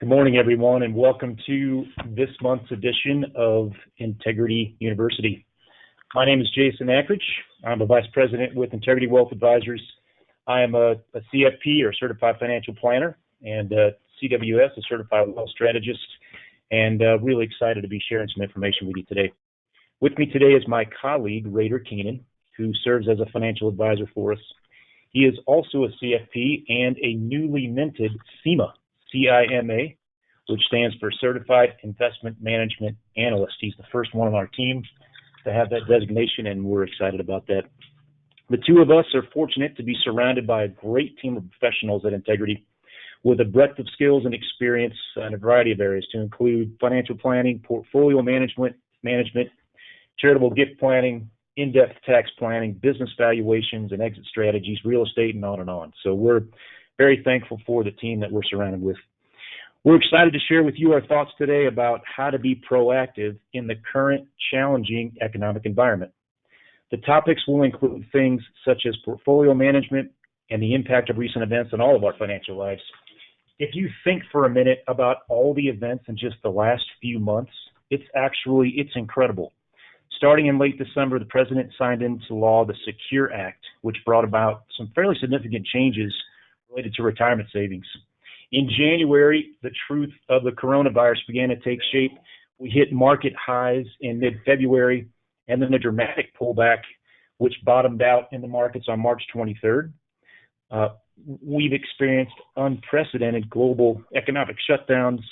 Good morning, everyone, and welcome to this month's edition of Integrity University. My name is Jason Akrich. I'm a Vice President with Integrity Wealth Advisors. I am a CFP, or Certified Financial Planner, and CWS, a Certified Wealth Strategist, and really excited to be sharing some information with you today. With me today is my colleague, Rader Keenan, who serves as a financial advisor for us. He is also a CFP and a newly minted CIMA, C-I-M-A, which stands for Certified Investment Management Analyst. He's the first one on our team to have that designation, and we're excited about that. The two of us are fortunate to be surrounded by a great team of professionals at Integrity with a breadth of skills and experience in a variety of areas to include financial planning, portfolio management, charitable gift planning, in-depth tax planning, business valuations and exit strategies, real estate, and on and on. So we're very thankful for the team that we're surrounded with. We're excited to share with you our thoughts today about how to be proactive in the current challenging economic environment. The topics will include things such as portfolio management and the impact of recent events on all of our financial lives. If you think for a minute about all the events in just the last few months, it's incredible. Starting in late December, the President signed into law the SECURE Act, which brought about some fairly significant changes related to retirement savings. In January, the truth of the coronavirus began to take shape. We hit market highs in mid-February, and then a dramatic pullback, which bottomed out in the markets on March 23rd. We've experienced unprecedented global economic shutdowns.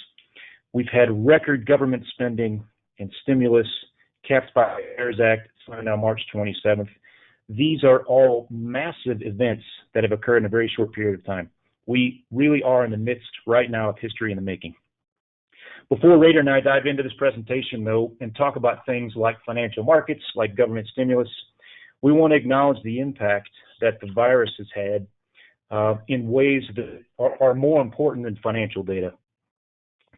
We've had record government spending and stimulus capped by the CARES Act, signed on March 27th. These are all massive events that have occurred in a very short period of time. We really are in the midst right now of history in the making. Before Rader and I dive into this presentation, though, and talk about things like financial markets, like government stimulus, we want to acknowledge the impact that the virus has had in ways that are more important than financial data.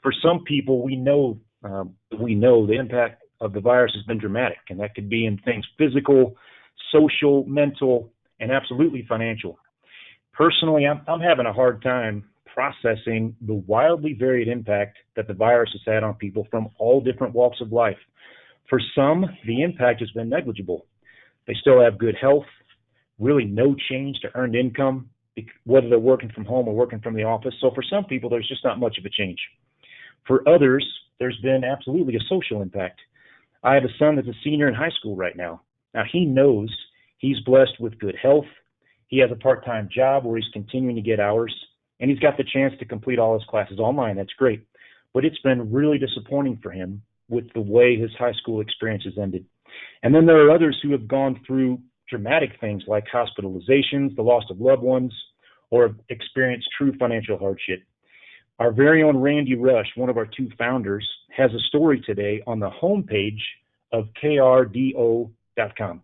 For some people, we know the impact of the virus has been dramatic, and that could be in things physical, social, mental, and absolutely financial. Personally, I'm having a hard time processing the wildly varied impact that the virus has had on people from all different walks of life. For some, the impact has been negligible. They still have good health, really no change to earned income, whether they're working from home or working from the office. So for some people, there's just not much of a change. For others, there's been absolutely a social impact. I have a son that's a senior in high school right now. Now, he knows he's blessed with good health. He has a part-time job where he's continuing to get hours, and he's got the chance to complete all his classes online. That's great. But it's been really disappointing for him with the way his high school experience has ended. And then there are others who have gone through dramatic things like hospitalizations, the loss of loved ones, or have experienced true financial hardship. Our very own Randy Rush, one of our two founders, has a story today on the homepage of krdo.com.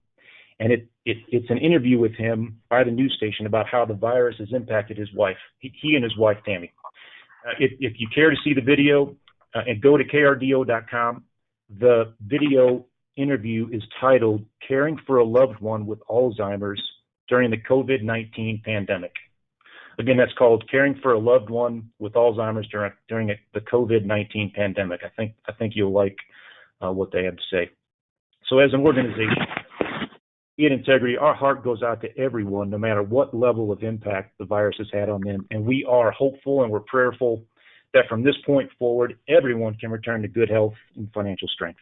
And it's an interview with him by the news station about how the virus has impacted his wife, he and his wife, Tammy. If you care to see the video, and go to krdo.com, the video interview is titled Caring for a Loved One with Alzheimer's During the COVID-19 Pandemic. Again, that's called Caring for a Loved One with Alzheimer's during the COVID-19 pandemic. I think you'll like what they have to say. So as an organization, at Integrity, our heart goes out to everyone, no matter what level of impact the virus has had on them. And we are hopeful and we're prayerful that from this point forward, everyone can return to good health and financial strength.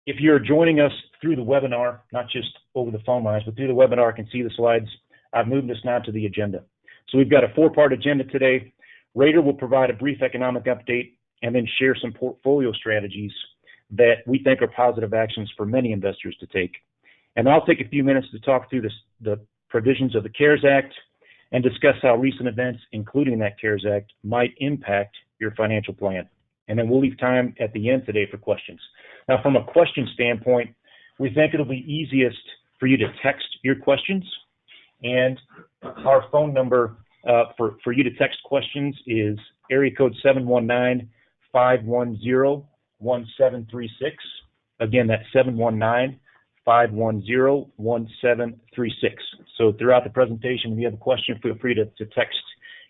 If you're joining us through the webinar, not just over the phone lines, but through the webinar, can see the slides. I've moved us now to the agenda. So we've got a four-part agenda today. Rader will provide a brief economic update and then share some portfolio strategies that we think are positive actions for many investors to take. And I'll take a few minutes to talk through the provisions of the CARES Act and discuss how recent events, including that CARES Act, might impact your financial plan. And then we'll leave time at the end today for questions. Now, from a question standpoint, we think it'll be easiest for you to text your questions. And our phone number for you to text questions is area code 719-510-1736. Again, that's 719-510-1736. So throughout the presentation, if you have a question, feel free to text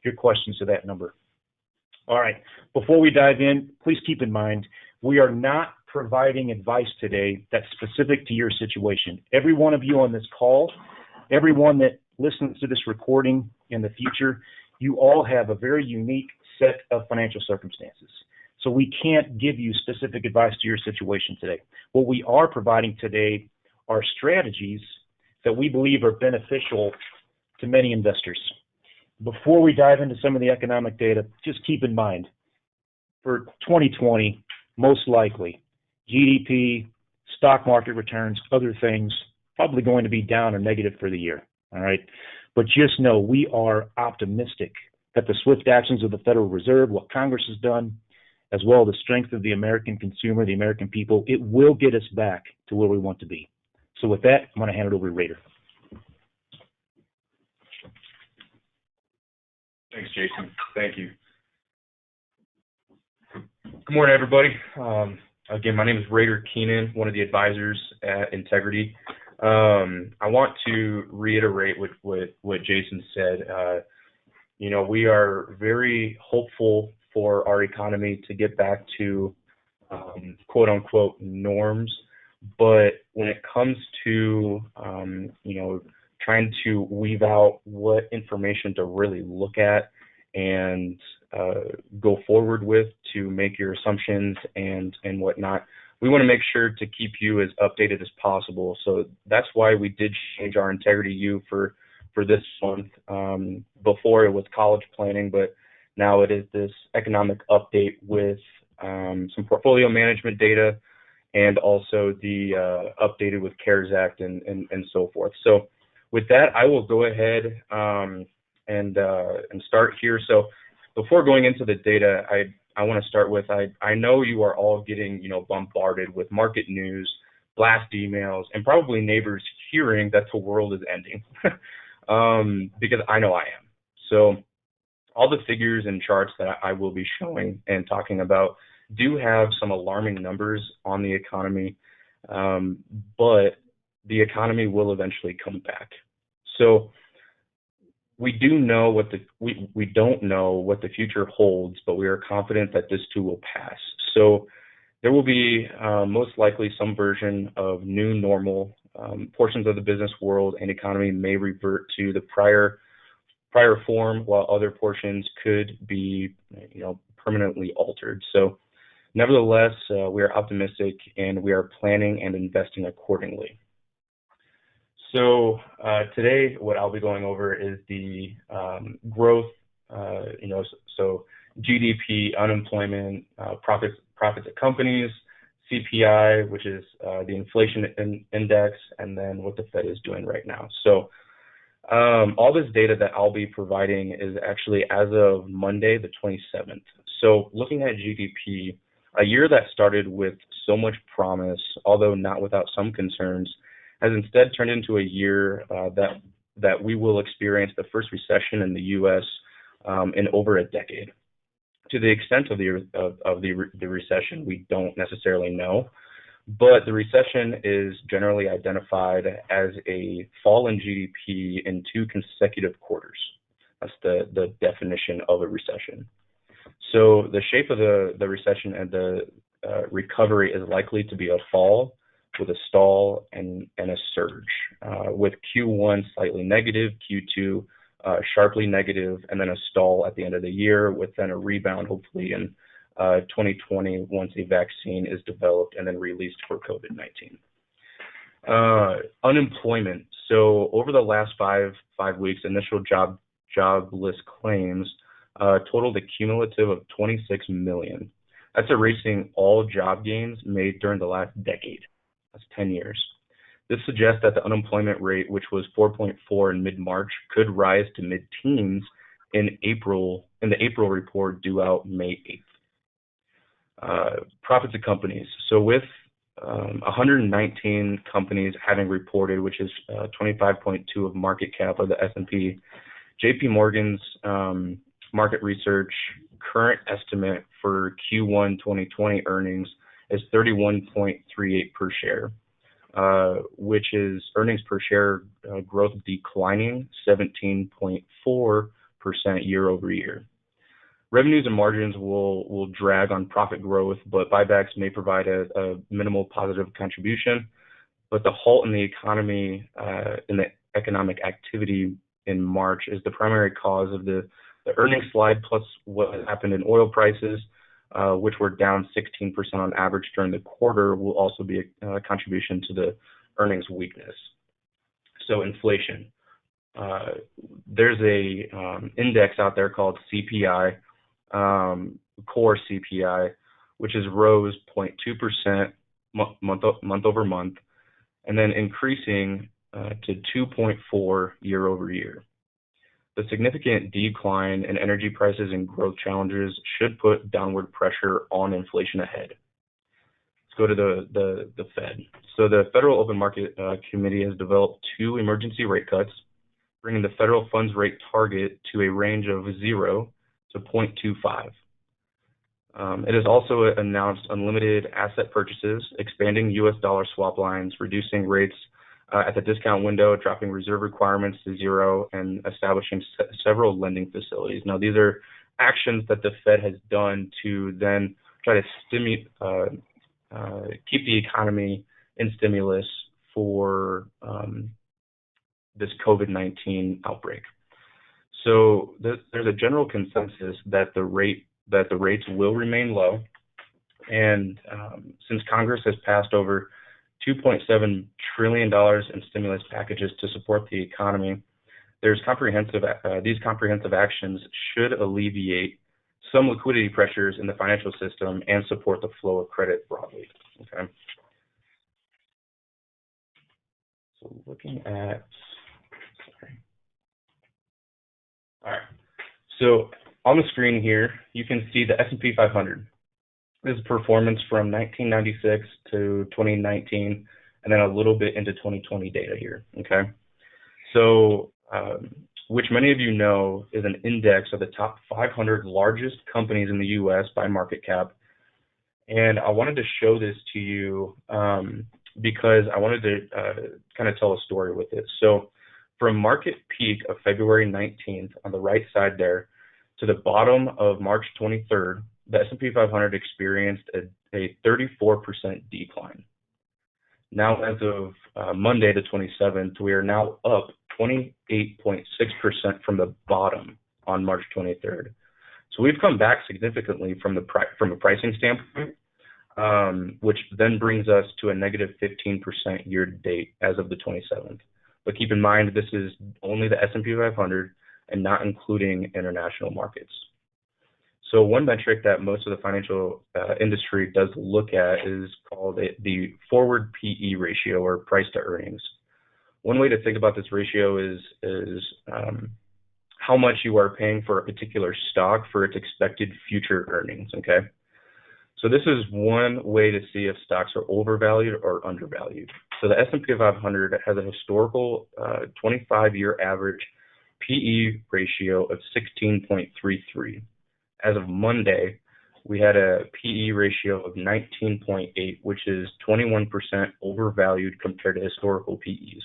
your questions to that number. All right. Before we dive in, please keep in mind, we are not providing advice today that's specific to your situation. Every one of you on this call, everyone that listens to this recording in the future, you all have a very unique set of financial circumstances. So we can't give you specific advice to your situation today. What we are providing today are strategies that we believe are beneficial to many investors. Before we dive into some of the economic data, just keep in mind, for 2020, most likely, GDP, stock market returns, other things, probably going to be down or negative for the year, all right? But just know we are optimistic that the swift actions of the Federal Reserve, what Congress has done, as well as the strength of the American consumer, the American people, it will get us back to where we want to be. So with that, I'm going to hand it over to Rader. Thanks, Jason. Thank you. Good morning, everybody. Again, my name is Rader Keenan, one of the advisors at Integrity. I want to reiterate what Jason said. We are very hopeful for our economy to get back to quote unquote norms. But when it comes to, trying to weave out what information to really look at and go forward with to make your assumptions and whatnot, we want to make sure to keep you as updated as possible. So that's why we did change our Integrity U for this month. Before it was college planning, but now it is this economic update with some portfolio management data and also the updated with CARES Act and so forth. So with that, I will go ahead and start here. So before going into the data, I want to start with, I know you are all getting, bombarded with market news, blast emails, and probably neighbors hearing that the world is ending, because I know I am. So all the figures and charts that I will be showing and talking about do have some alarming numbers on the economy, but the economy will eventually come back. So we don't know what the future holds, but we are confident that this too will pass. So there will be most likely some version of new normal. Portions of the business world and economy may revert to the prior form, while other portions could be, permanently altered. So nevertheless, we are optimistic and we are planning and investing accordingly. So today, what I'll be going over is the growth, so GDP, unemployment, profits of companies, CPI, which is the inflation index, and then what the Fed is doing right now. So all this data that I'll be providing is actually as of Monday, the 27th. So looking at GDP, a year that started with so much promise, although not without some concerns, has instead turned into a year that we will experience the first recession in the U.S. In over a decade. To the extent of the recession, we don't necessarily know, but the recession is generally identified as a fall in GDP in 2 consecutive quarters. That's the definition of a recession. So the shape of the recession and the recovery is likely to be a fall with a stall and a surge, with Q1 slightly negative, Q2 sharply negative, and then a stall at the end of the year with then a rebound hopefully in 2020 once a vaccine is developed and then released for COVID-19. Unemployment. So over the last five weeks, initial jobless claims totaled a cumulative of 26 million. That's erasing all job gains made during the last decade. That's 10 years. This suggests that the unemployment rate, which was 4.4 in mid-March, could rise to mid-teens in the April report due out May 8th. Profits of companies. So with 119 companies having reported, which is 25.2 of market cap of the S&P, JP Morgan's market research current estimate for Q1 2020 earnings is 31.38 per share, which is earnings per share growth declining 17.4% year over year. Revenues and margins will drag on profit growth, but buybacks may provide a minimal positive contribution. But the halt in the economy, in the economic activity in March is the primary cause of the earnings slide, plus what has happened in oil prices, which were down 16% on average during the quarter, will also be a contribution to the earnings weakness. So inflation. There's a index out there called CPI, core CPI, which is rose 0.2% month over month, and then increasing to 2.4 year over year. The significant decline in energy prices and growth challenges should put downward pressure on inflation ahead. Let's go to the Fed. So the Federal Open Market Committee has developed 2 emergency rate cuts, bringing the federal funds rate target to a range of 0 to 0.25. It has also announced unlimited asset purchases, expanding U.S. dollar swap lines, reducing rates at the discount window, dropping reserve requirements to 0, and establishing several lending facilities. Now, these are actions that the Fed has done to then try to keep the economy in stimulus for this COVID-19 outbreak. So there's a general consensus that the rates will remain low, and since Congress has passed over $2.7 trillion in stimulus packages to support the economy, these comprehensive actions should alleviate some liquidity pressures in the financial system and support the flow of credit broadly. Okay. So looking at, all right. So on the screen here, you can see the S&P 500. This is performance from 1996 to 2019, and then a little bit into 2020 data here, okay? So, which many of you know is an index of the top 500 largest companies in the U.S. by market cap. And I wanted to show this to you because I wanted to kind of tell a story with it. So from market peak of February 19th on the right side there to the bottom of March 23rd, the S&P 500 experienced a 34% decline. Now, as of Monday the 27th, we are now up 28.6% from the bottom on March 23rd. So we've come back significantly from a pricing standpoint, which then brings us to a negative 15% year to date as of the 27th. But keep in mind, this is only the S&P 500 and not including international markets. So one metric that most of the financial industry does look at is called the forward PE ratio, or price to earnings. One way to think about this ratio is how much you are paying for a particular stock for its expected future earnings, okay? So this is one way to see if stocks are overvalued or undervalued. So the S&P 500 has a historical 25-year average PE ratio of 16.33. As of Monday, we had a PE ratio of 19.8, which is 21% overvalued compared to historical PEs.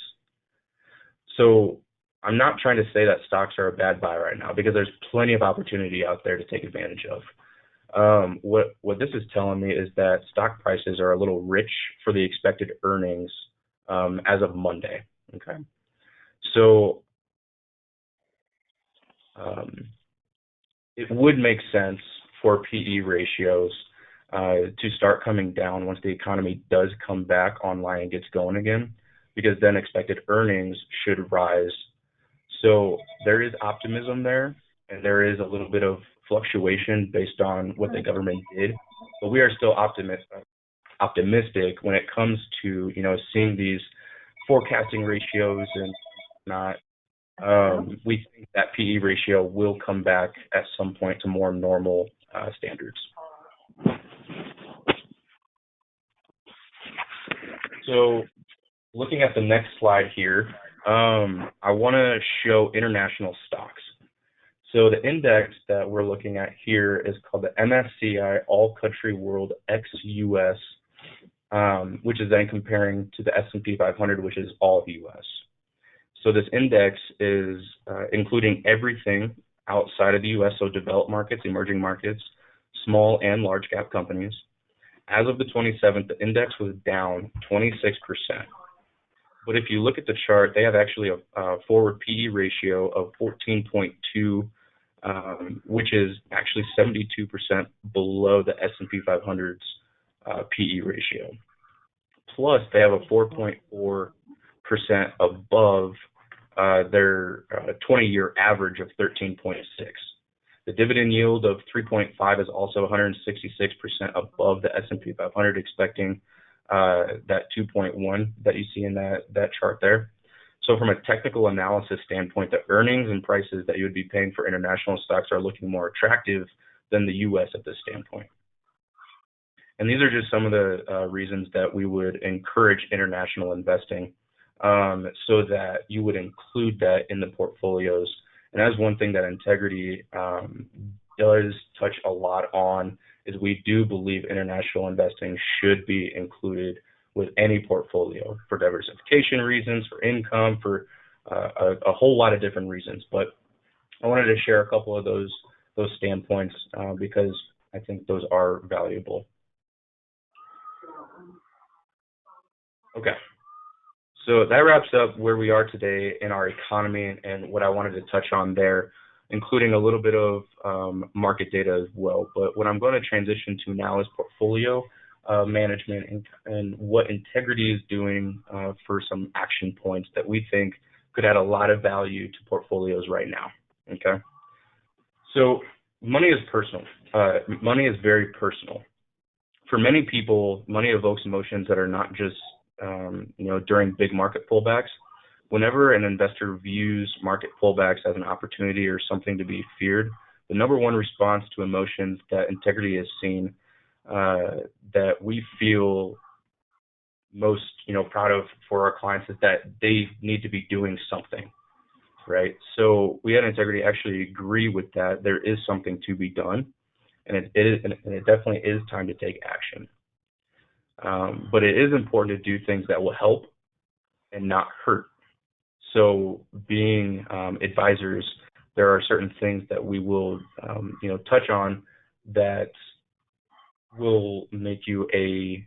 So I'm not trying to say that stocks are a bad buy right now, because there's plenty of opportunity out there to take advantage of. What this is telling me is that stock prices are a little rich for the expected earnings as of Monday. Okay, so it would make sense for PE ratios to start coming down once the economy does come back online and gets going again, because then expected earnings should rise. So there is optimism there, and there is a little bit of fluctuation based on what the government did, but we are still optimistic when it comes to, seeing these forecasting ratios and not. We think that PE ratio will come back at some point to more normal standards. So looking at the next slide here, I want to show international stocks. So the index that we're looking at here is called the MSCI All Country World ex-US, which is then comparing to the S&P 500, which is all US. So this index is including everything outside of the U.S., so developed markets, emerging markets, small and large cap companies. As of the 27th, the index was down 26%. But if you look at the chart, they have actually a forward PE ratio of 14.2, which is actually 72% below the S&P 500's PE ratio. Plus, they have a 4.4% above their 20-year average of 13.6. The dividend yield of 3.5 is also 166% above the S&P 500, expecting that 2.1 that you see in that chart there. So from a technical analysis standpoint, the earnings and prices that you would be paying for international stocks are looking more attractive than the U.S. at this standpoint. And these are just some of the reasons that we would encourage international investing, so that you would include that in the portfolios. And that's one thing that Integrity does touch a lot on, is we do believe international investing should be included with any portfolio for diversification reasons, for income, for a whole lot of different reasons. But I wanted to share a couple of those standpoints because I think those are valuable. Okay. So that wraps up where we are today in our economy and what I wanted to touch on there, including a little bit of market data as well. But what I'm going to transition to now is portfolio management and what Integrity is doing for some action points that we think could add a lot of value to portfolios right now. Okay. So money is personal. Money is very personal. For many people, money evokes emotions that are not just during big market pullbacks. Whenever an investor views market pullbacks as an opportunity or something to be feared, the number one response to emotions that Integrity has seen that we feel most proud of for our clients is that they need to be doing something, right? So we at Integrity actually agree with that. There is something to be done, and it definitely is time to take action. But it is important to do things that will help and not hurt. So being advisors, there are certain things that we will touch on that will make you a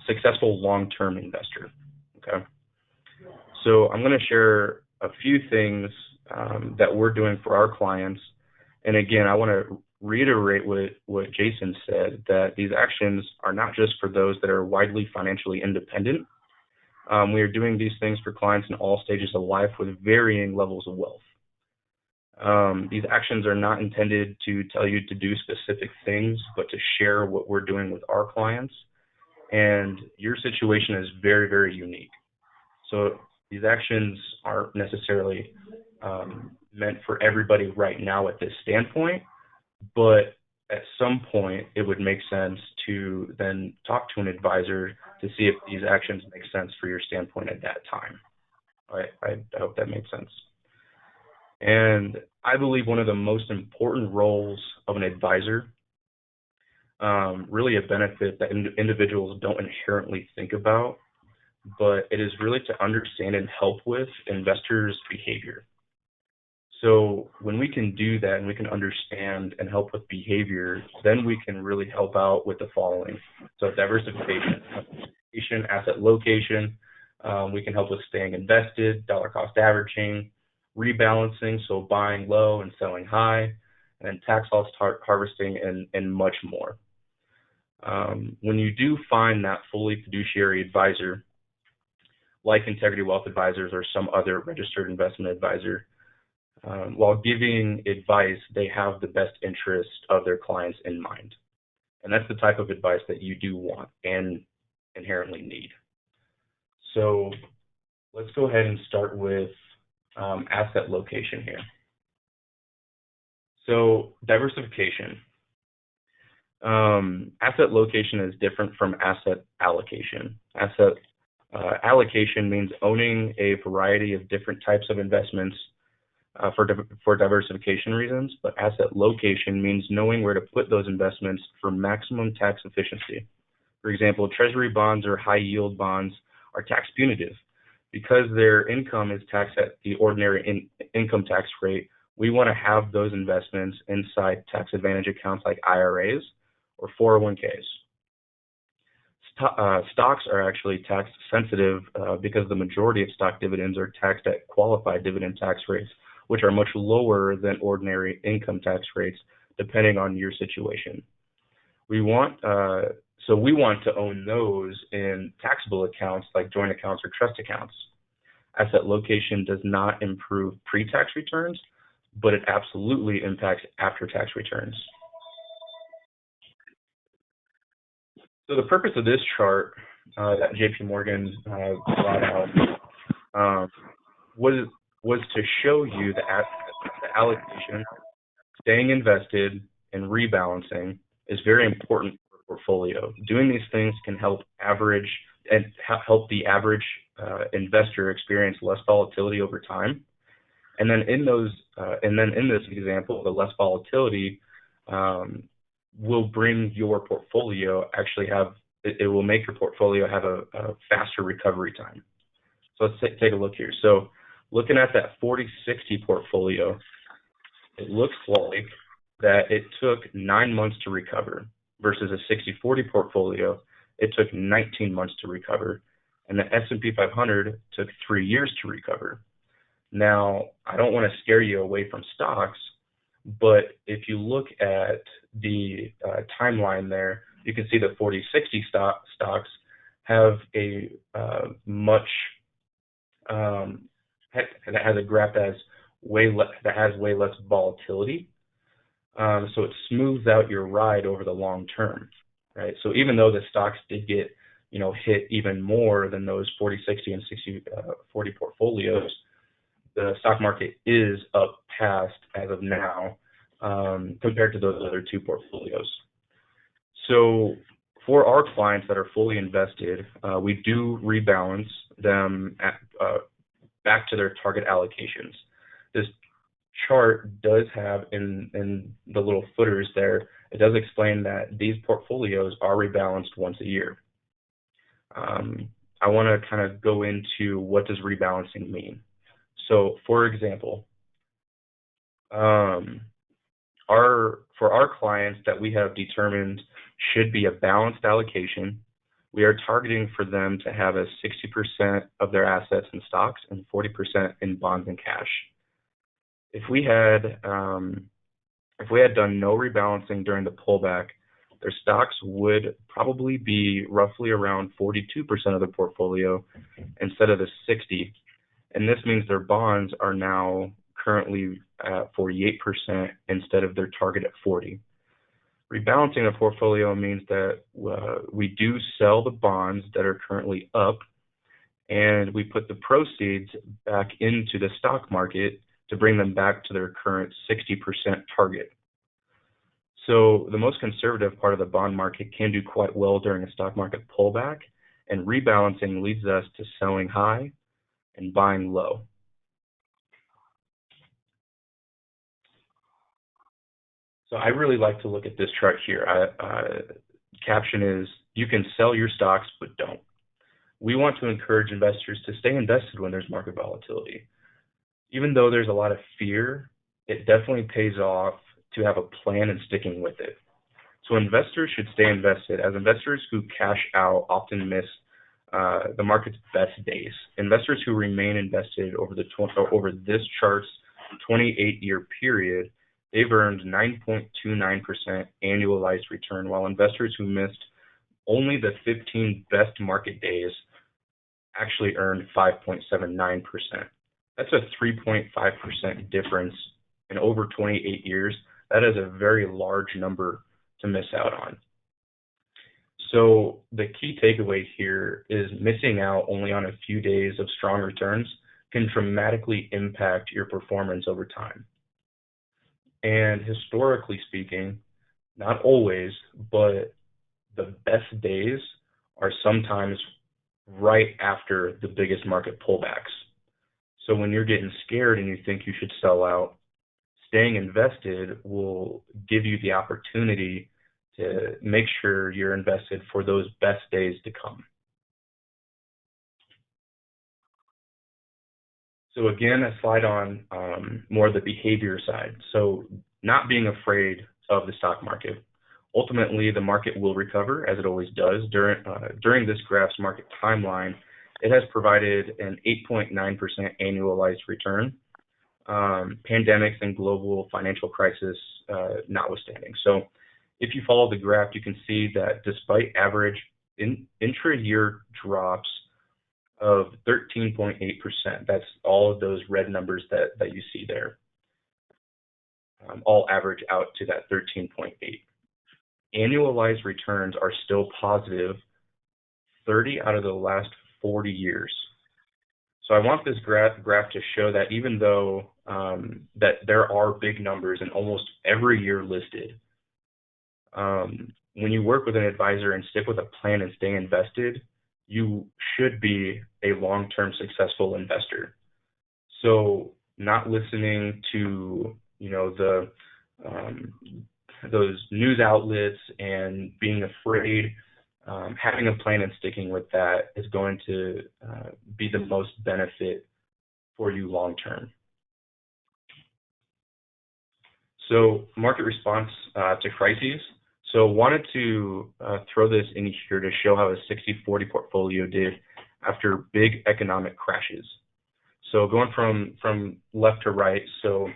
successful long-term investor. Okay. So I'm going to share a few things that we're doing for our clients. And again, I want to reiterate what Jason said, that these actions are not just for those that are widely financially independent. We are doing these things for clients in all stages of life with varying levels of wealth. These actions are not intended to tell you to do specific things, but to share what we're doing with our clients. And your situation is very, very unique. So these actions aren't necessarily meant for everybody right now at this standpoint, but at some point it would make sense to then talk to an advisor to see if these actions make sense for your standpoint at that time. I hope that makes sense. And I believe one of the most important roles of an advisor, really a benefit that individuals don't inherently think about, but it is really to understand and help with investors' behavior. So when we can do that and we can understand and help with behavior, then we can really help out with the following. So diversification, asset location, we can help with staying invested, dollar cost averaging, rebalancing, so buying low and selling high, and then tax loss harvesting and much more. When you do find that fully fiduciary advisor, like Integrity Wealth Advisors or some other registered investment advisor, while giving advice, they have the best interest of their clients in mind. And that's the type of advice that you do want and inherently need. So let's go ahead and start with asset location here. So diversification. Asset location is different from asset allocation. Asset allocation means owning a variety of different types of investments for diversification reasons, but asset location means knowing where to put those investments for maximum tax efficiency. For example, treasury bonds or high yield bonds are tax punitive because their income is taxed at the ordinary income tax rate, we want to have those investments inside tax advantage accounts like IRAs or 401ks. Stocks are actually tax sensitive because the majority of stock dividends are taxed at qualified dividend tax rates, which are much lower than ordinary income tax rates, depending on your situation. So we want to own those in taxable accounts like joint accounts or trust accounts. Asset location does not improve pre-tax returns, but it absolutely impacts after-tax returns. So the purpose of this chart that JP Morgan brought out was to show you the allocation, staying invested, and rebalancing is very important for a portfolio. Doing these things can help help the average investor experience less volatility over time. And then in this example, the less volatility will bring your portfolio it will make your portfolio have a faster recovery time. So let's take a look here. So looking at that 40-60 portfolio, it looks like that it took 9 months to recover versus a 60-40 portfolio, it took 19 months to recover, and the S&P 500 took 3 years to recover. Now, I don't want to scare you away from stocks, but if you look at the timeline there, you can see that 40-60 stocks have a that has a graph that has way less volatility. So it smooths out your ride over the long term, right? So even though the stocks did get hit even more than those 40-60 and 60-40 portfolios, the stock market is up past as of now compared to those other two portfolios. So for our clients that are fully invested, we do rebalance them back to their target allocations. This chart does have in the little footers there, it does explain that these portfolios are rebalanced once a year. I want to kind of go into what does rebalancing mean. So, for example, for our clients that we have determined should be a balanced allocation, we are targeting for them to have a 60% of their assets in stocks and 40% in bonds and cash. If we had done no rebalancing during the pullback, their stocks would probably be roughly around 42% of the portfolio instead of the 60%. And this means their bonds are now currently at 48% instead of their target at 40%. Rebalancing the portfolio means that we do sell the bonds that are currently up, and we put the proceeds back into the stock market to bring them back to their current 60% target. So the most conservative part of the bond market can do quite well during a stock market pullback, and rebalancing leads us to selling high and buying low. So I really like to look at this chart here. Caption is, you can sell your stocks, but don't. We want to encourage investors to stay invested when there's market volatility. Even though there's a lot of fear, it definitely pays off to have a plan and sticking with it. So investors should stay invested, as investors who cash out often miss the market's best days. Investors who remain invested over this chart's 28-year period, they've earned 9.29% annualized return, while investors who missed only the 15 best market days actually earned 5.79%. That's a 3.5% difference in over 28 years. That is a very large number to miss out on. So the key takeaway here is missing out only on a few days of strong returns can dramatically impact your performance over time. And historically speaking, not always, but the best days are sometimes right after the biggest market pullbacks. So when you're getting scared and you think you should sell out, staying invested will give you the opportunity to make sure you're invested for those best days to come. So again, a slide on more of the behavior side. So not being afraid of the stock market. Ultimately, the market will recover, as it always does. During this graph's market timeline, it has provided an 8.9% annualized return, pandemics and global financial crisis notwithstanding. So if you follow the graph, you can see that despite average intra-year drops of 13.8%, that's all of those red numbers that you see there, all average out to that 13.8. Annualized returns are still positive 30 out of the last 40 years. So I want this graph to show that even though that there are big numbers in almost every year listed, when you work with an advisor and stick with a plan and stay invested, you should be a long-term successful investor. So not listening to, those news outlets and being afraid, having a plan and sticking with that is going to be the most benefit for you long-term. So market response to crises. So wanted to throw this in here to show how a 60-40 portfolio did after big economic crashes. So going from left to right, so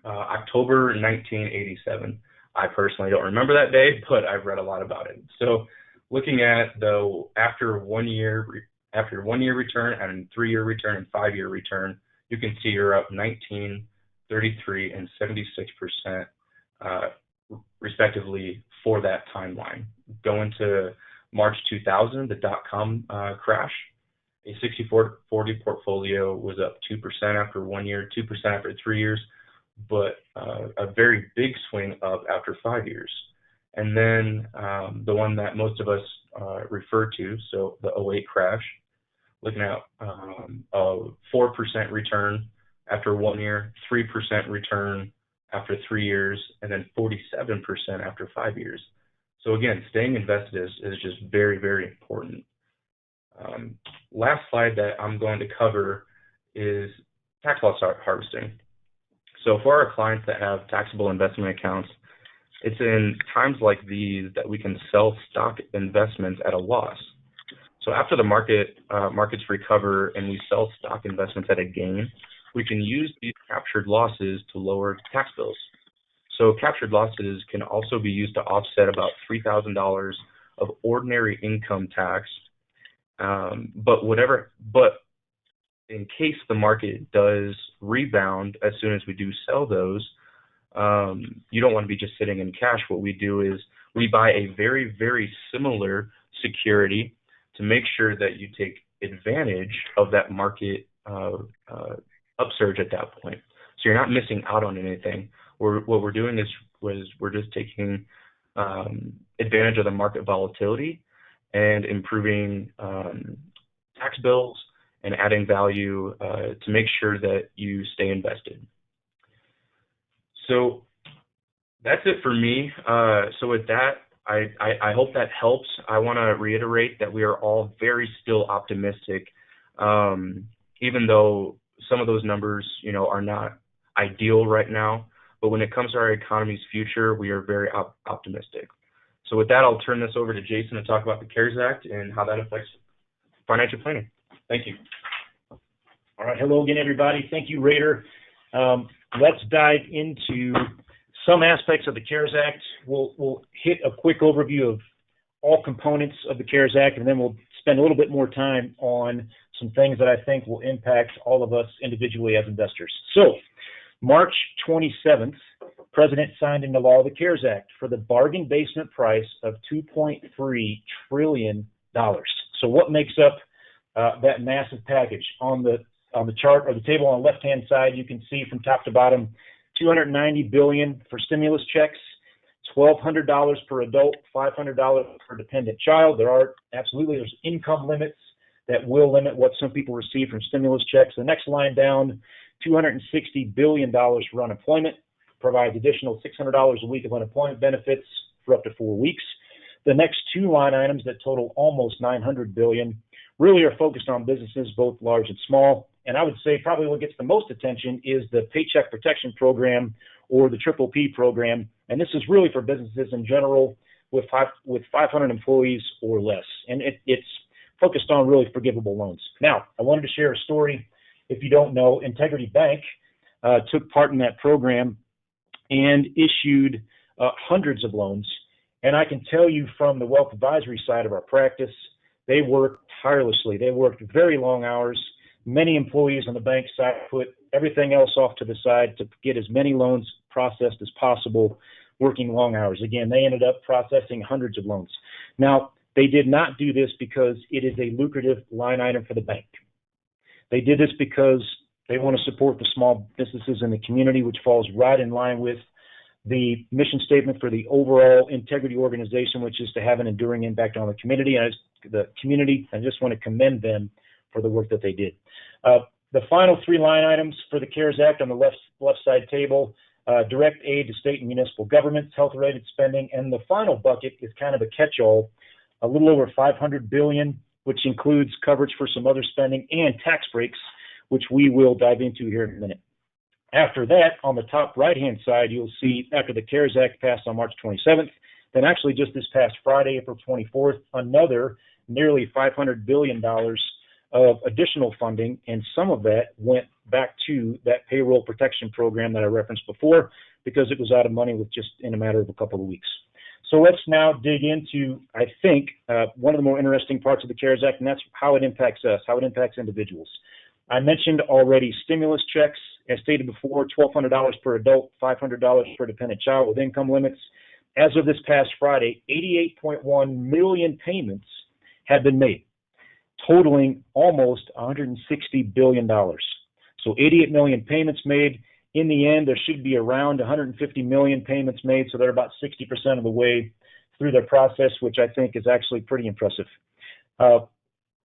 October 1987. I personally don't remember that day, but I've read a lot about it. So looking at the after one year return and 3-year return and 5-year return, you can see you're up 19, 33, and 76% respectively for that timeline. Going to March 2000, the dot-com crash, a 60-40 portfolio was up 2% after 1 year, 2% after 3 years, but a very big swing up after 5 years. And then the one that most of us refer to, so the 08 crash, looking at a 4% return after 1 year, 3% return after 3 years, and then 47% after 5 years. So again, staying invested is just very, very important. Last slide that I'm going to cover is tax loss harvesting. So for our clients that have taxable investment accounts, it's in times like these that we can sell stock investments at a loss. So after the markets recover and we sell stock investments at a gain, we can use these captured losses to lower tax bills. So captured losses can also be used to offset about $3,000 of ordinary income tax. But in case the market does rebound as soon as we do sell those, you don't want to be just sitting in cash. What we do is we buy a very, very similar security to make sure that you take advantage of that market upsurge at that point. So you're not missing out on anything. What we're doing is we're just taking advantage of the market volatility and improving tax bills and adding value to make sure that you stay invested. So that's it for me. So with that, I hope that helps. I want to reiterate that we are all very still optimistic, even though some of those numbers, are not ideal right now. But when it comes to our economy's future, we are very optimistic. So with that, I'll turn this over to Jason to talk about the CARES Act and how that affects financial planning. Thank you. All right. Hello again, everybody. Thank you, Raider. Let's dive into some aspects of the CARES Act. We'll hit a quick overview of all components of the CARES Act, and then we'll spend a little bit more time on some things that I think will impact all of us individually as investors. So, March 27th, President signed into law the CARES Act for the bargain basement price of $2.3 trillion. So what makes up that massive package? On the chart or the table on the left-hand side, you can see from top to bottom, $290 billion for stimulus checks, $1,200 per adult, $500 per dependent child. There's income limits that will limit what some people receive from stimulus checks. The next line down, $260 billion for unemployment, provides additional $600 a week of unemployment benefits for up to 4 weeks. The next two line items that total almost $900 billion really are focused on businesses, both large and small. and I would say probably what gets the most attention is the Paycheck Protection Program, or the PPP program, and this is really for businesses in general with 500 employees or less, and it's focused on really forgivable loans. Now, I wanted to share a story. If you don't know, Integrity Bank took part in that program and issued hundreds of loans. And I can tell you from the wealth advisory side of our practice, they worked tirelessly. They worked very long hours. Many employees on the bank side put everything else off to the side to get as many loans processed as possible, working long hours. Again, they ended up processing hundreds of loans. Now, they did not do this because it is a lucrative line item for the bank. They did this because they want to support the small businesses in the community, which falls right in line with the mission statement for the overall Integrity organization, which is to have an enduring impact on the community. And I just want to commend them for the work that they did. The final three line items for the CARES Act on the left side table, direct aid to state and municipal governments, health-related spending, and the final bucket is kind of a catch-all, a little over $500 billion, which includes coverage for some other spending and tax breaks, which we will dive into here in a minute. After that, on the top right-hand side, you'll see after the CARES Act passed on March 27th, then actually just this past Friday, April 24th, another nearly $500 billion of additional funding, and some of that went back to that payroll protection program that I referenced before because it was out of money with just in a matter of a couple of weeks. So let's now dig into, I think, one of the more interesting parts of the CARES Act, and that's how it impacts us, how it impacts individuals. I mentioned already stimulus checks, as stated before, $1,200 per adult, $500 per dependent child with income limits. As of this past Friday, 88.1 million payments have been made, totaling almost $160 billion. So 88 million payments made. In the end, there should be around 150 million payments made, so they're about 60% of the way through their process, which I think is actually pretty impressive.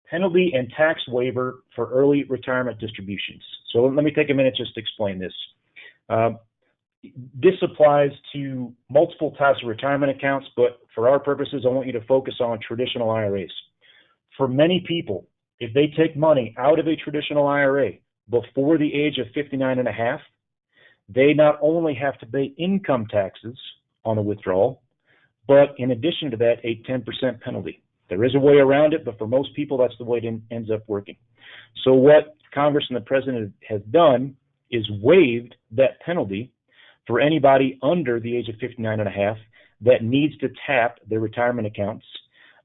Penalty and tax waiver for early retirement distributions. So let me take a minute just to explain this. This applies to multiple types of retirement accounts, but for our purposes, I want you to focus on traditional IRAs. For many people, if they take money out of a traditional IRA before the age of 59 and a half, they not only have to pay income taxes on the withdrawal, but in addition to that, a 10% penalty. There is a way around it, but for most people, that's the way it ends up working. So what Congress and the President has done is waived that penalty for anybody under the age of 59 and a half that needs to tap their retirement accounts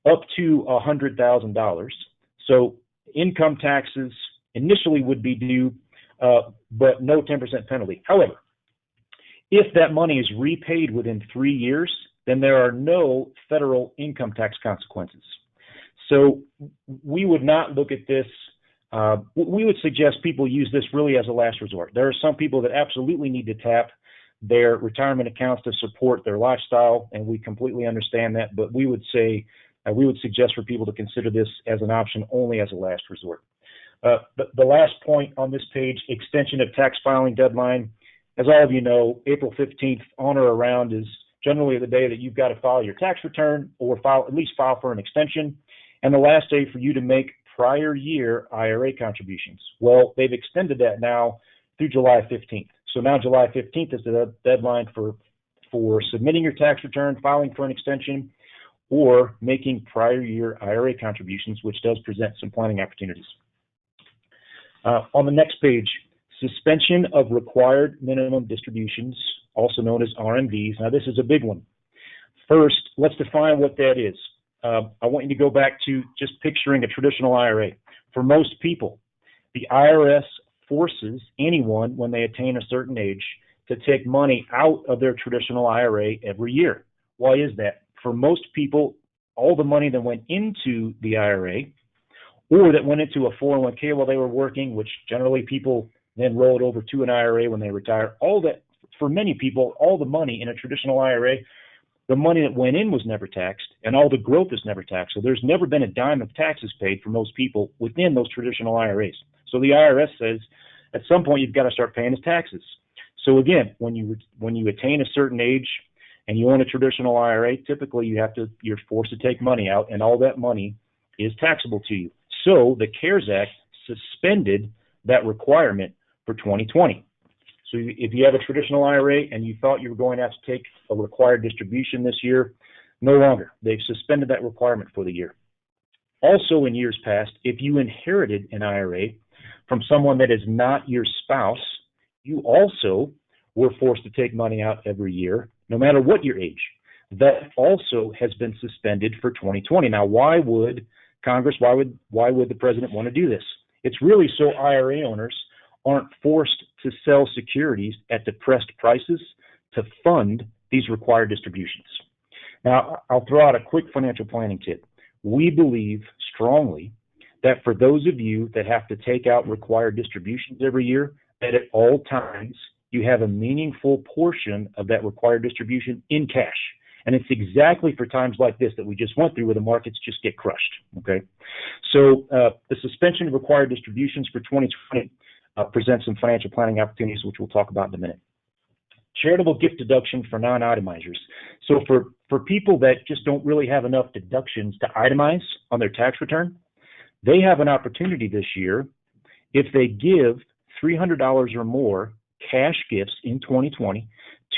up to $100,000. So income taxes initially would be due, but no 10% penalty. However, if that money is repaid within 3 years, then there are no federal income tax consequences. So we would not look at this. We would suggest people use this really as a last resort. There are some people that absolutely need to tap their retirement accounts to support their lifestyle, and we completely understand that, but we would say, we would suggest for people to consider this as an option only as a last resort. The last point on this page, extension of tax filing deadline. As all of you know, April 15th on or around is generally the day that you've got to file your tax return or at least file for an extension, and the last day for you to make prior year IRA contributions. Well, they've extended that now through July 15th. So now July 15th is the deadline for submitting your tax return, filing for an extension, or making prior year IRA contributions, which does present some planning opportunities. On the next page, suspension of required minimum distributions, also known as RMDs. Now, this is a big one. First, let's define what that is. I want you to go back to just picturing a traditional IRA. For most people, the IRS forces anyone, when they attain a certain age, to take money out of their traditional IRA every year. Why is that? For most people, all the money that went into the IRA or that went into a 401k while they were working, which generally people then rolled over to an IRA when they retire, all that, for many people, all the money in a traditional IRA, the money that went in was never taxed, and all the growth is never taxed. So there's never been a dime of taxes paid for most people within those traditional IRAs. So the IRS says at some point you've got to start paying as taxes. So again, when you attain a certain age and you own a traditional IRA, typically you're forced to take money out, and all that money is taxable to you. So the CARES Act suspended that requirement for 2020. So if you have a traditional IRA and you thought you were going to have to take a required distribution this year, no longer. They've suspended that requirement for the year. Also, in years past, if you inherited an IRA from someone that is not your spouse, you also were forced to take money out every year, no matter what your age. That also has been suspended for 2020. Now, why would Congress, why would the president want to do this? It's really so IRA owners aren't forced to sell securities at depressed prices to fund these required distributions. Now, I'll throw out a quick financial planning tip. We believe strongly that for those of you that have to take out required distributions every year, that at all times you have a meaningful portion of that required distribution in cash. And it's exactly for times like this that we just went through where the markets just get crushed, okay? So the suspension of required distributions for 2020 presents some financial planning opportunities, which we'll talk about in a minute. Charitable gift deduction for non-itemizers. So for people that just don't really have enough deductions to itemize on their tax return, they have an opportunity this year if they give $300 or more cash gifts in 2020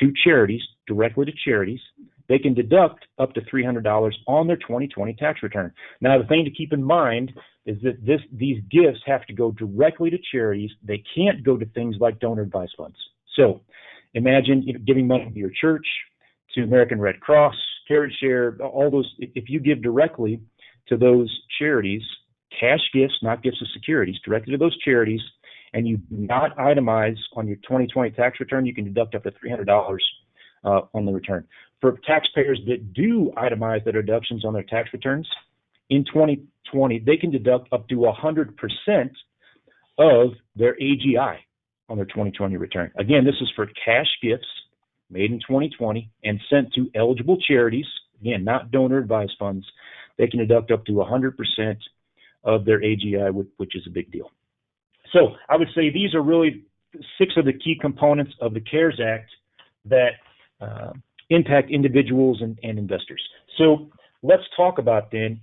to charities, directly to charities. They can deduct up to $300 on their 2020 tax return. Now, the thing to keep in mind is that these gifts have to go directly to charities. They can't go to things like donor advised funds. So imagine giving money to your church, to American Red Cross, Carrot Share, all those. If you give directly to those charities, cash gifts, not gifts of securities, directly to those charities, and you do not itemize on your 2020 tax return, you can deduct up to $300 on the return. For taxpayers that do itemize their deductions on their tax returns, in 2020, they can deduct up to 100% of their AGI on their 2020 return. Again, this is for cash gifts made in 2020 and sent to eligible charities, again, not donor advised funds. They can deduct up to 100% of their AGI, which is a big deal. So I would say these are really 6 of the key components of the CARES Act that impact individuals and investors. So let's talk about then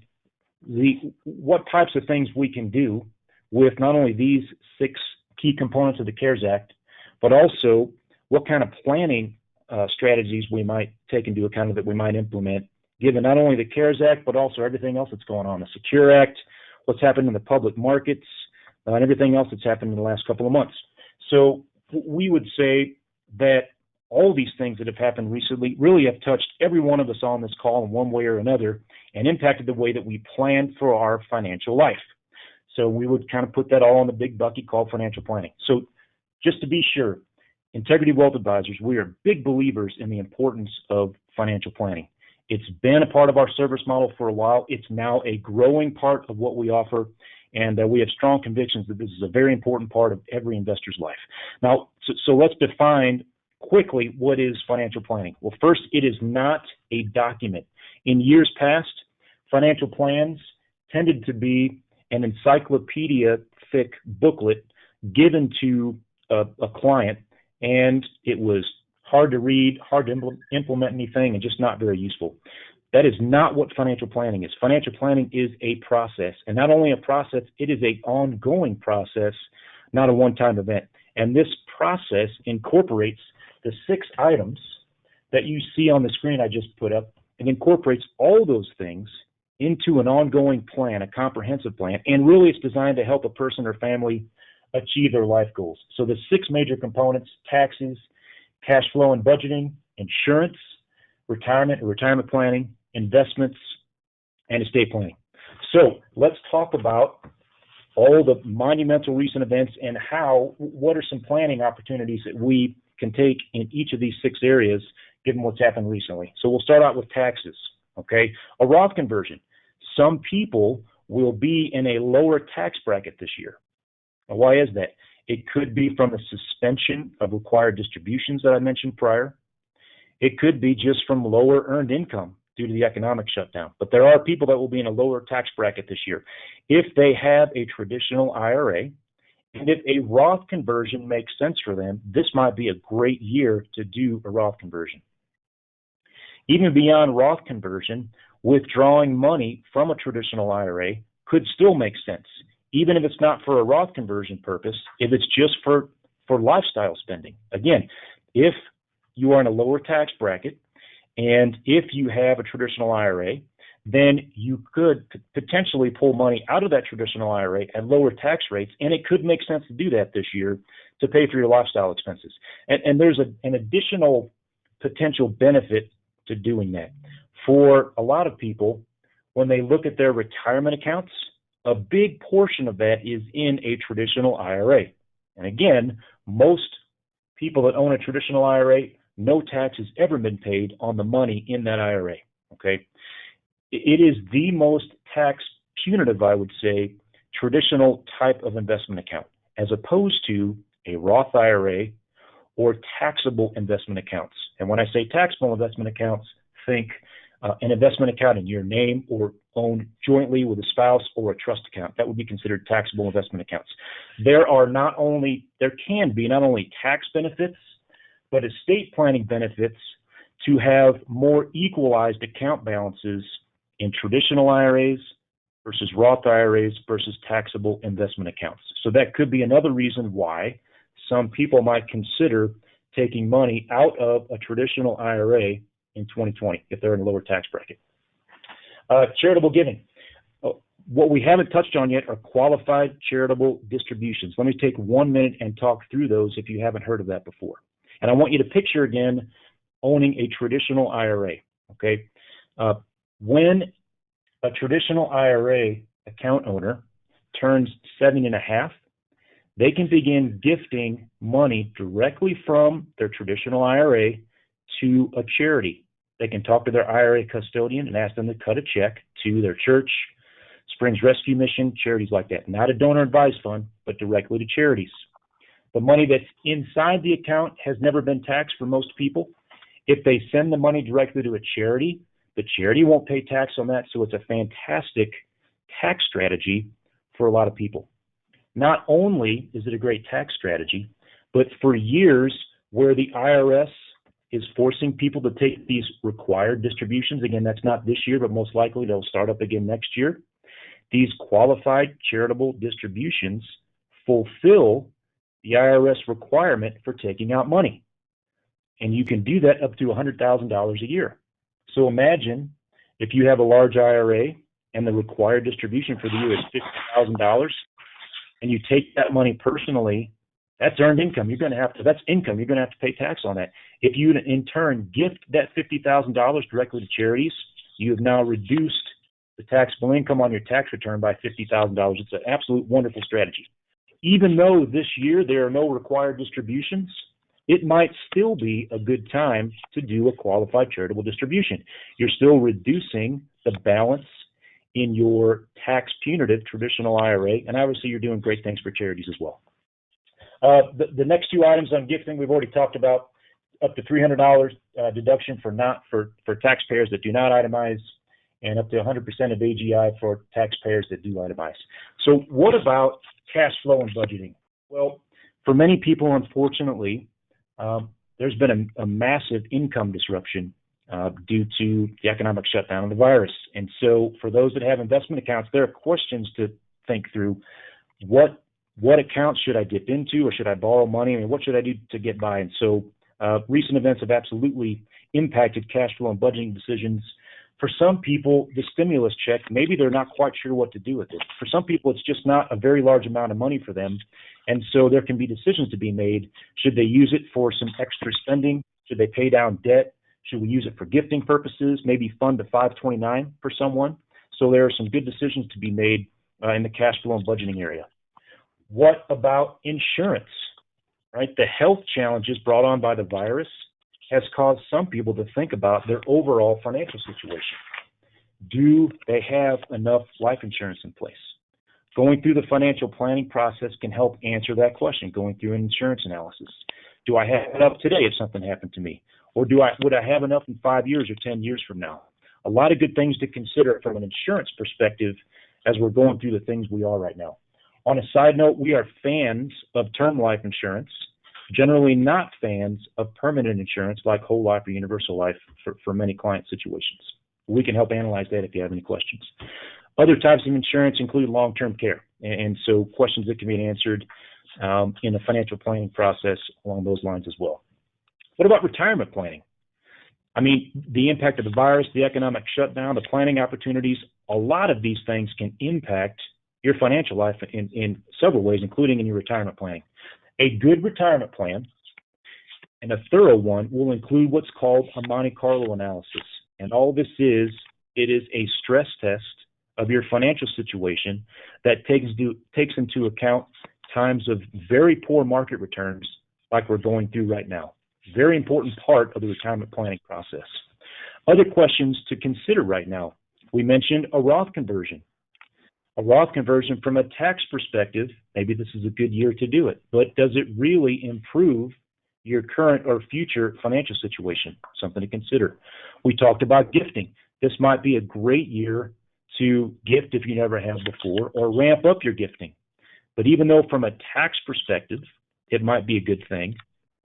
what types of things we can do with not only these 6 key components of the CARES Act, but also what kind of planning strategies we might take into account that we might implement, given not only the CARES Act, but also everything else that's going on, the Secure Act, what's happened in the public markets, and everything else that's happened in the last couple of months. So we would say that all these things that have happened recently really have touched every one of us on this call in one way or another and impacted the way that we plan for our financial life. So we would kind of put that all in the big bucket called financial planning. So just to be sure, Integrity Wealth Advisors, we are big believers in the importance of financial planning. It's been a part of our service model for a while. It's now a growing part of what we offer, and we have strong convictions that this is a very important part of every investor's life. Now, so let's define quickly what is financial planning. Well, first, it is not a document. In years past, financial plans tended to be an encyclopedia-thick booklet given to a client, and it was hard to read, hard to implement anything, and just not very useful. That is not what financial planning is. Financial planning is a process, and not only a process, it is an ongoing process, not a one-time event. And this process incorporates the 6 items that you see on the screen I just put up, and incorporates all those things into an ongoing plan, a comprehensive plan, and really it's designed to help a person or family achieve their life goals. So the 6 major components: taxes, cash flow and budgeting, insurance, retirement and retirement planning, investments, and estate planning. So let's talk about all the monumental recent events and what are some planning opportunities that we can take in each of these 6 areas given what's happened recently. So we'll start out with taxes, okay? A Roth conversion. Some people will be in a lower tax bracket this year. Now, why is that? It could be from the suspension of required distributions that I mentioned prior. It could be just from lower earned income due to the economic shutdown. But there are people that will be in a lower tax bracket this year. If they have a traditional IRA, and if a Roth conversion makes sense for them, this might be a great year to do a Roth conversion. Even beyond Roth conversion, withdrawing money from a traditional IRA could still make sense. even if it's not for a Roth conversion purpose, if it's just for lifestyle spending. Again, if you are in a lower tax bracket and if you have a traditional IRA, then you could potentially pull money out of that traditional IRA at lower tax rates, and it could make sense to do that this year to pay for your lifestyle expenses. And there's an additional potential benefit to doing that. For a lot of people, when they look at their retirement accounts, a big portion of that is in a traditional IRA. And again, most people that own a traditional IRA, no tax has ever been paid on the money in that IRA, okay? It is the most tax punitive, I would say, traditional type of investment account, as opposed to a Roth IRA or taxable investment accounts. And when I say taxable investment accounts, think an investment account in your name or owned jointly with a spouse or a trust account. That would be considered taxable investment accounts. There can be not only tax benefits, but estate planning benefits to have more equalized account balances in traditional IRAs versus Roth IRAs versus taxable investment accounts. So that could be another reason why some people might consider taking money out of a traditional IRA in 2020 if they're in a lower tax bracket. Charitable giving. What we haven't touched on yet are qualified charitable distributions. Let me take 1 minute and talk through those if you haven't heard of that before. And I want you to picture again owning a traditional IRA, okay? When a traditional IRA account owner turns 70 and a half, they can begin gifting money directly from their traditional IRA to a charity. They can talk to their IRA custodian and ask them to cut a check to their church, Springs Rescue Mission, charities like that. Not a donor advised fund, but directly to charities. The money that's inside the account has never been taxed for most people. If they send the money directly to a charity, the charity won't pay tax on that, so it's a fantastic tax strategy for a lot of people. Not only is it a great tax strategy, but for years where the IRS is forcing people to take these required distributions, again, that's not this year, but most likely they'll start up again next year, these qualified charitable distributions fulfill the IRS requirement for taking out money. And you can do that up to $100,000 a year. So imagine if you have a large IRA and the required distribution for the year is $50,000, and you take that money personally, that's earned income. That's income. You're going to have to pay tax on that. If you, in turn, gift that $50,000 directly to charities, you have now reduced the taxable income on your tax return by $50,000. It's an absolute wonderful strategy. Even though this year there are no required distributions, it might still be a good time to do a qualified charitable distribution. You're still reducing the balance in your tax punitive traditional IRA, and obviously you're doing great things for charities as well. The next two items on gifting we've already talked about, up to $300 deduction for taxpayers that do not itemize, and up to 100% of AGI for taxpayers that do itemize. So what about cash flow and budgeting? Well, for many people, unfortunately, there's been a massive income disruption due to the economic shutdown of the virus. And so for those that have investment accounts, there are questions to think through. What accounts should I dip into, or should I borrow money? I mean, what should I do to get by? And so recent events have absolutely impacted cash flow and budgeting decisions. For some people, the stimulus check, maybe they're not quite sure what to do with it. For some people, it's just not a very large amount of money for them. And so there can be decisions to be made. Should they use it for some extra spending? Should they pay down debt? Should we use it for gifting purposes? Maybe fund a 529 for someone? So there are some good decisions to be made in the cash flow and budgeting area. What about insurance? Right? The health challenges brought on by the virus has caused some people to think about their overall financial situation. Do they have enough life insurance in place? Going through the financial planning process can help answer that question, going through an insurance analysis. Do I have enough today if something happened to me? Or would I have enough in 5 years or 10 years from now? A lot of good things to consider from an insurance perspective as we're going through the things we are right now. On a side note, we are fans of term life insurance, generally not fans of permanent insurance like whole life or universal life for many client situations. We can help analyze that if you have any questions. Other types of insurance include long-term care, and so questions that can be answered in the financial planning process along those lines as well. What about retirement planning? I mean, the impact of the virus, the economic shutdown, the planning opportunities, a lot of these things can impact your financial life in several ways, including in your retirement planning. A good retirement plan, and a thorough one, will include what's called a Monte Carlo analysis. And all this is, it is a stress test of your financial situation that takes into account times of very poor market returns like we're going through right now. Very important part of the retirement planning process. Other questions to consider right now. We mentioned a Roth conversion. A Roth conversion from a tax perspective, maybe this is a good year to do it, but does it really improve your current or future financial situation? Something to consider. We talked about gifting. This might be a great year to gift if you never have before, or ramp up your gifting. But even though from a tax perspective, it might be a good thing,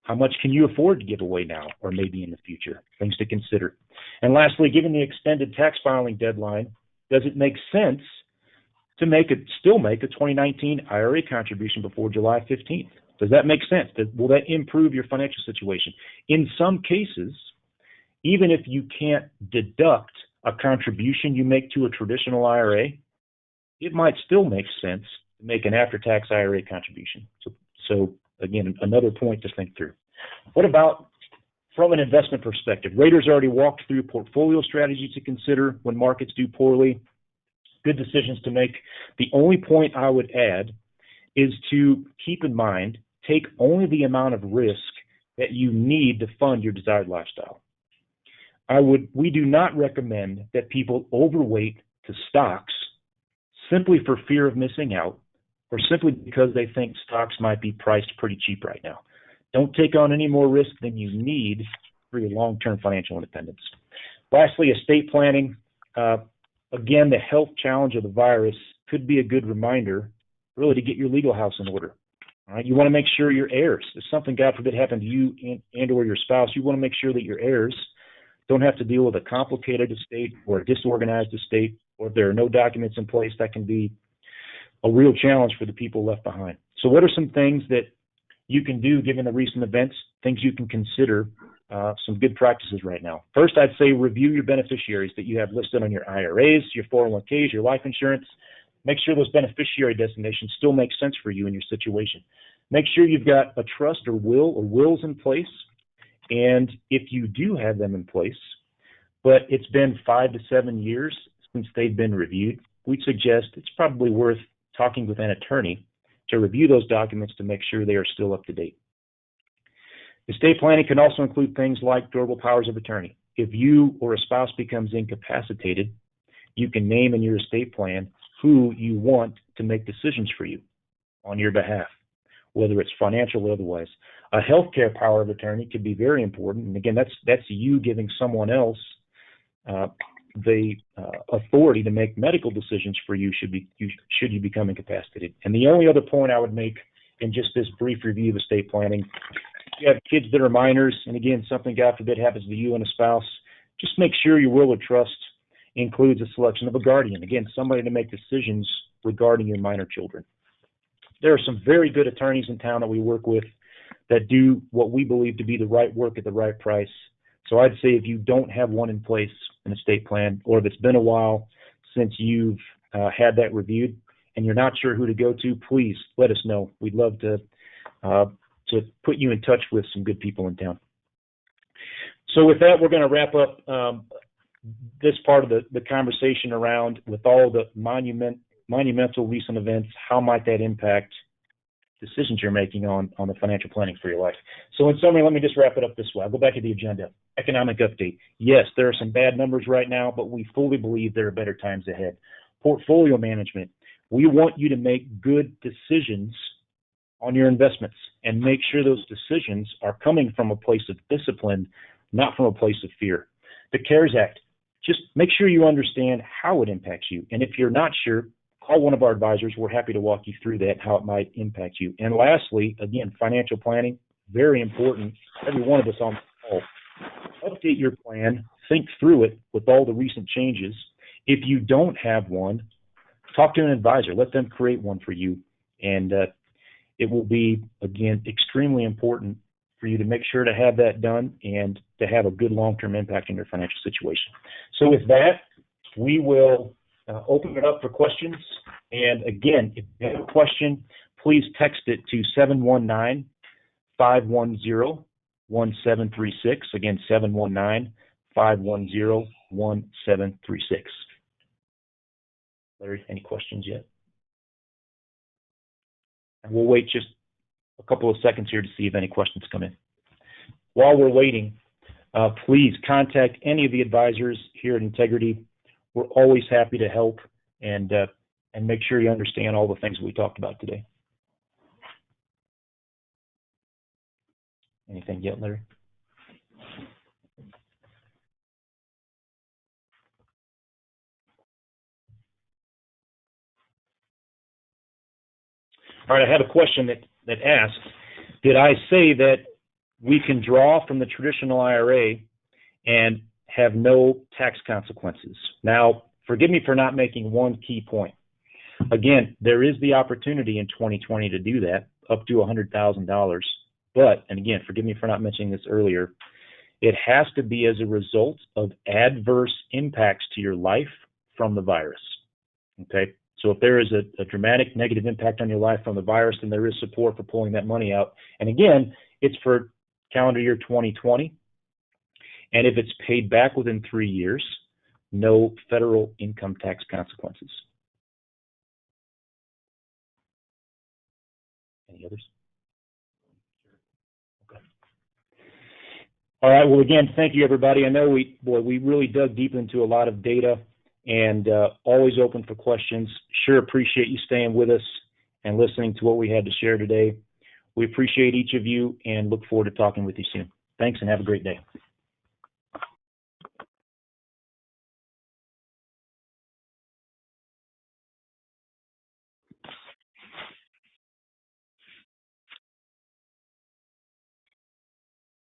how much can you afford to give away now or maybe in the future? Things to consider. And lastly, given the extended tax filing deadline, does it make sense to still make a 2019 IRA contribution before July 15th? Does that make sense? Will that improve your financial situation? In some cases, even if you can't deduct a contribution you make to a traditional IRA, it might still make sense to make an after-tax IRA contribution. So again, another point to think through. What about from an investment perspective? Rader's already walked through portfolio strategies to consider when markets do poorly. Good decisions to make. The only point I would add is to keep in mind, take only the amount of risk that you need to fund your desired lifestyle. We do not recommend that people overweight to stocks simply for fear of missing out, or simply because they think stocks might be priced pretty cheap right now. Don't take on any more risk than you need for your long-term financial independence. Lastly, estate planning. Again, the health challenge of the virus could be a good reminder, really, to get your legal house in order. All right? You want to make sure your heirs, if something, God forbid, happened to you and or your spouse, you want to make sure that your heirs don't have to deal with a complicated estate or a disorganized estate, or if there are no documents in place, that can be a real challenge for the people left behind. So what are some things that you can do given the recent events, things you can consider, some good practices right now? First, I'd say review your beneficiaries that you have listed on your IRAs, your 401ks, your life insurance. Make sure those beneficiary designations still make sense for you in your situation. Make sure you've got a trust or will or wills in place. And if you do have them in place, but it's been 5 to 7 years since they've been reviewed, we'd suggest it's probably worth talking with an attorney to review those documents to make sure they are still up to date. Estate planning can also include things like durable powers of attorney. If you or a spouse becomes incapacitated, you can name in your estate plan who you want to make decisions for you on your behalf, whether it's financial or otherwise. A healthcare power of attorney could be very important. And again, that's you giving someone else the authority to make medical decisions for you should you become incapacitated. And the only other point I would make in just this brief review of estate planning, if you have kids that are minors, and again, something, God forbid, happens to you and a spouse, just make sure your will or trust includes a selection of a guardian. Again, somebody to make decisions regarding your minor children. There are some very good attorneys in town that we work with that do what we believe to be the right work at the right price. So I'd say if you don't have one in place, an estate plan, or if it's been a while since you've had that reviewed and you're not sure who to go to, please let us know. We'd love to put you in touch with some good people in town. So with that, we're going to wrap up this part of the conversation around, with all the monumental recent events, how might that impact decisions you're making on the financial planning for your life. So in summary, let me just wrap it up this way. I'll go back to the agenda. Economic update. Yes, there are some bad numbers right now, but we fully believe there are better times ahead. Portfolio management. We want you to make good decisions on your investments and make sure those decisions are coming from a place of discipline, not from a place of fear. The CARES Act. Just make sure you understand how it impacts you. And if you're not sure, call one of our advisors. We're happy to walk you through that, how it might impact you. And lastly, again, financial planning, very important. Every one of us on the call. Update your plan, think through it with all the recent changes. If you don't have one, talk to an advisor. Let them create one for you. And it will be, again, extremely important for you to make sure to have that done and to have a good long-term impact on your financial situation. So with that, we will open it up for questions. And again, if you have a question, please text it to 719-510-1736. Again, 719-510-1736. Larry, any questions yet? And we'll wait just a couple of seconds here to see if any questions come in. While we're waiting, please contact any of the advisors here at Integrity. We're always happy to help and make sure you understand all the things we talked about today. Anything yet, Larry? All right, I have a question that asks, did I say that we can draw from the traditional IRA and have no tax consequences? Now, forgive me for not making one key point. Again, there is the opportunity in 2020 to do that, up to $100,000. But, and again, forgive me for not mentioning this earlier, it has to be as a result of adverse impacts to your life from the virus. Okay? So if there is a dramatic negative impact on your life from the virus, then there is support for pulling that money out. And again, it's for calendar year 2020. And if it's paid back within 3 years, no federal income tax consequences. Any others? Okay. All right. Well, again, thank you, everybody. I know we really dug deep into a lot of data, and always open for questions. Sure appreciate you staying with us and listening to what we had to share today. We appreciate each of you and look forward to talking with you soon. Thanks and have a great day.